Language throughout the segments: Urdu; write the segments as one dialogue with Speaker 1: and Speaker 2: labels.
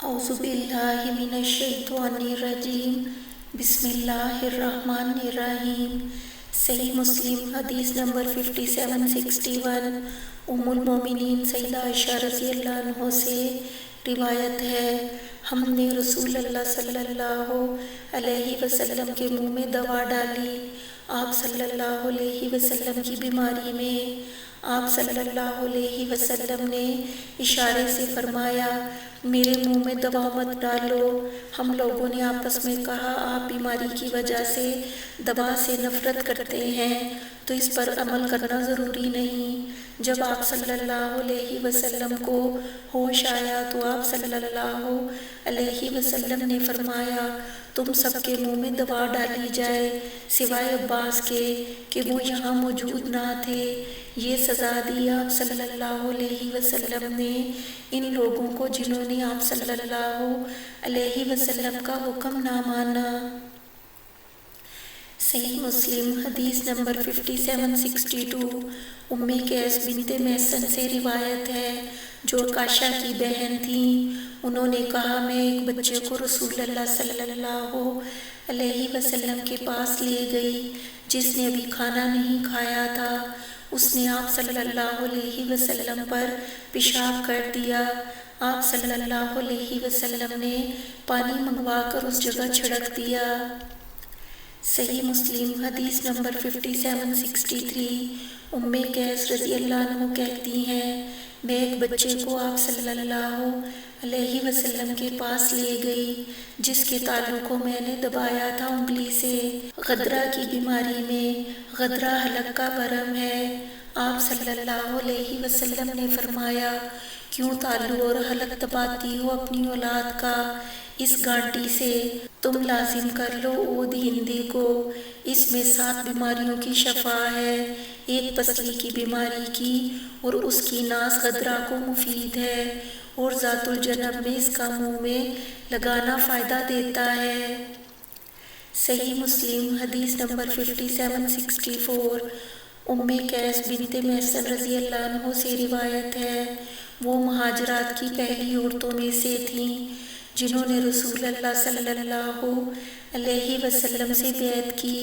Speaker 1: اعوذ باللہ من الشیطان الرجیم بسم اللہ الرحمن الرحیم۔ صحیح مسلم حدیث نمبر 5761 ام المومنین سیدہ عائشہ رضی اللہ عنہ سے روایت ہے، ہم نے رسول اللہ صلی اللہ علیہ وسلم کے منہ میں دوا ڈالی۔ آپ صلی اللہ علیہ وسلم کی بیماری میں آپ صلی اللہ علیہ وسلم نے اشارے سے فرمایا، میرے منہ میں دوا مت ڈالو۔ ہم لوگوں نے آپس میں کہا، آپ بیماری کی وجہ سے دوا سے نفرت کرتے ہیں تو اس پر عمل کرنا ضروری نہیں۔ جب آپ صلی اللہ علیہ وسلم کو ہوش آیا تو آپ صلی اللہ علیہ وسلم نے فرمایا، تم سب کے منہ میں دوا ڈالی جائے سوائے عباس کے کہ وہ یہاں موجود نہ تھے۔ یہ سزا دی آپ صلی اللہ علیہ وسلم نے ان لوگوں کو جنہوں نے آپ صلی اللہ علیہ وسلم کا حکم نہ مانا۔ صحیح مسلم حدیث نمبر 5762 ام قیس بنت محصن سے روایت ہے، جو عکاشہ کی بہن تھیں۔ انہوں نے کہا، میں ایک بچے کو رسول اللہ صلی اللہ علیہ وسلم کے پاس لے گئی جس نے ابھی کھانا نہیں کھایا تھا۔ اس نے آپ صلی اللہ علیہ وسلم پر پیشاب کر دیا۔ آپ صلی اللہ علیہ وسلم نے پانی منگوا کر اس جگہ چھڑک دیا۔ صحیح مسلم حدیث نمبر 5763 ام قیس رضی اللہ عنہ کہتی ہیں، میں ایک بچے کو آپ صلی اللہ علیہ وسلم کے پاس لے گئی جس کے تعلق کو میں نے دبایا تھا انگلی سے۔ غدرہ کی بیماری میں غدرہ حلق کا ورم ہے۔ آپ صلی اللہ علیہ وسلم نے فرمایا، کیوں تالو اور حلق دباتی ہو اپنی اولاد کا؟ اس گانٹی سے تم لازم کر لو عود ہندی کو، اس میں 7 بیماریوں کی شفا ہے، ایک پسلی کی بیماری کی اور اس کی ناس غدرہ کو مفید ہے، اور ذات الجنب میں اس کا منہ میں لگانا فائدہ دیتا ہے۔ صحیح مسلم حدیث نمبر 5764 ام قیس بنت محصن رضی اللہ عنہ سے روایت ہے، وہ مہاجرات کی پہلی عورتوں میں سے تھیں جنہوں نے رسول اللہ صلی اللہ علیہ وسلم سے بیعت کی،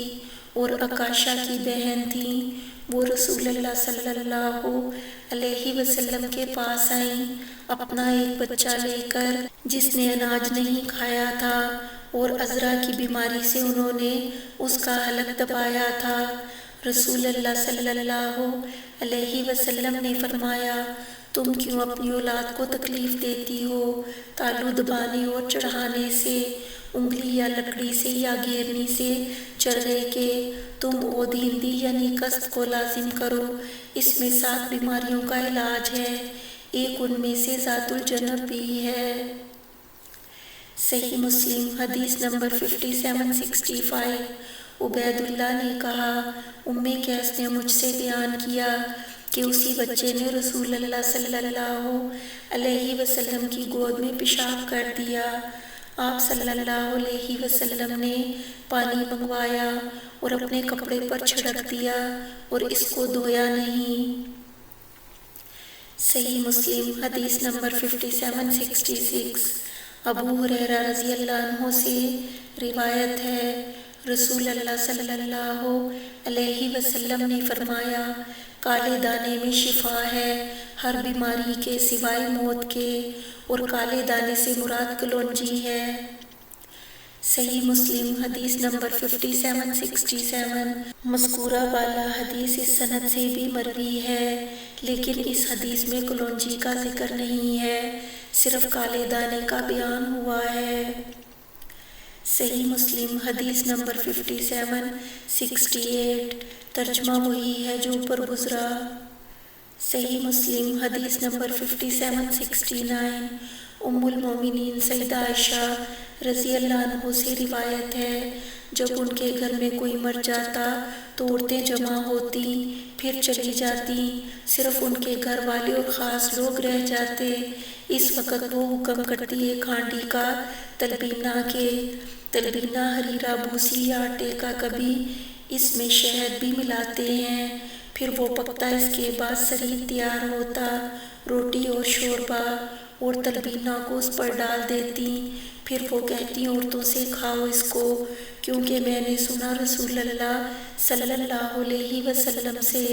Speaker 1: اور عکاشہ کی بہن تھیں۔ وہ رسول اللہ صلی اللہ علیہ وسلم کے پاس آئیں اپنا ایک بچہ لے کر جس نے اناج نہیں کھایا تھا، اور عذرا کی بیماری سے انہوں نے اس کا حلق دبایا تھا۔ رسول اللہ صلی اللہ علیہ وسلم نے فرمایا، تم کیوں اپنی اولاد کو تکلیف دیتی ہو؟ تالو دبانے اور چڑھانے سے، انگلی یا لکڑی سے یا گھیرنی سے چرغے کے، تم عود ہندی یعنی قصد کو لازم کرو، اس میں 7 بیماریوں کا علاج ہے، ایک ان میں سے ذات الجنب بھی ہے۔ صحیح مسلم حدیث نمبر 5765 عبید اللہ نے کہا، ام قیس نے مجھ سے بیان کیا کہ اسی بچے نے رسول اللہ صلی اللہ علیہ وسلم کی گود میں پیشاب کر دیا۔ آپ صلی اللہ علیہ وسلم نے پانی منگوایا اور اپنے کپڑے پر چھڑک دیا اور اس کو دھویا نہیں۔ صحیح مسلم حدیث نمبر 5766 ابو ہریرہ رضی اللہ عنہ سے روایت ہے، رسول اللہ صلی اللہ علیہ وسلم نے فرمایا، کالے دانے میں شفا ہے ہر بیماری کے سوائے موت کے، اور کالے دانے سے مراد کلونجی ہے۔ صحیح مسلم حدیث نمبر 5767 مذکورہ بالا حدیث اس سند سے بھی مروی ہے، لیکن اس حدیث میں کلونجی کا ذکر نہیں ہے، صرف کالے دانے کا بیان ہوا ہے۔ صحیح مسلم حدیث نمبر 5768 ترجمہ وہی ہے جو اوپر گزرا۔ صحیح مسلم حدیث نمبر 5769 ام المومنین سیدہ عائشہ رضی اللہ عنہ سے روایت ہے، جب ان کے گھر میں کوئی مر جاتا تو عورتیں جمع ہوتی، پھر چلی جاتی، صرف ان کے گھر والے اور خاص لوگ رہ جاتے۔ اس وقت وہ حکم کرتی ایک ہانڈی کا تلبینہ کے، تلبینہ حریرہ بھوسی یا آٹے کا، کبھی اس میں شہد بھی ملاتے ہیں، پھر وہ پکتا، اس کے بعد سرید تیار ہوتا، روٹی اور شوربہ، اور تلبینہ کو اس پر ڈال دیتی۔ پھر وہ کہتی عورتوں سے کھاؤ اس کو، کیونکہ میں نے سنا رسول اللہ صلی اللہ علیہ وسلم سے،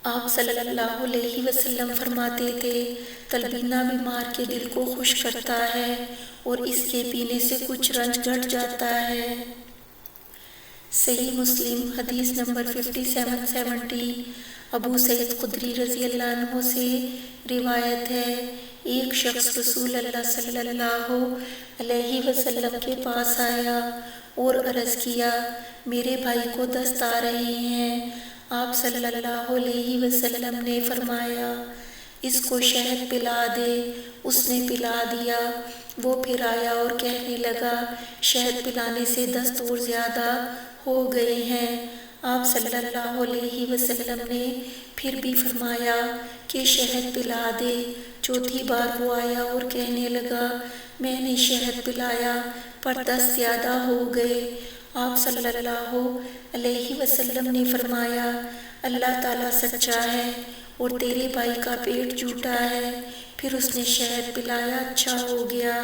Speaker 1: آپ صلی اللہ علیہ وسلم فرماتے تھے تلبینہ بیمار کے دل کو خوش کرتا ہے اور اس کے پینے سے کچھ رنج گھٹ جاتا ہے۔ صحیح مسلم حدیث نمبر 5770۔ ابو سعید خدری رضی اللہ عنہ سے روایت ہے، ایک شخص رسول اللہ صلی اللہ علیہ وسلم کے پاس آیا اور عرض کیا، میرے بھائی کو دست آ رہے ہیں۔ آپ صلی اللہ علیہ وسلم نے فرمایا، اس کو شہد پلا دے۔ اس نے پلا دیا۔ وہ پھر آیا اور کہنے لگا، شہد پلانے سے دست اور زیادہ ہو گئے ہیں۔ آپ صلی اللہ علیہ وسلم نے پھر بھی فرمایا کہ شہد پلا دے۔ چوتھی بار وہ آیا اور کہنے لگا، میں نے شہد پلایا پر دست زیادہ ہو گئے۔ آپ صلی اللہ علیہ وسلم نے فرمایا، اللہ تعالیٰ سچا ہے اور تیرے بھائی کا پیٹ جھوٹا ہے۔ پھر اس نے شہد پلایا، اچھا ہو گیا۔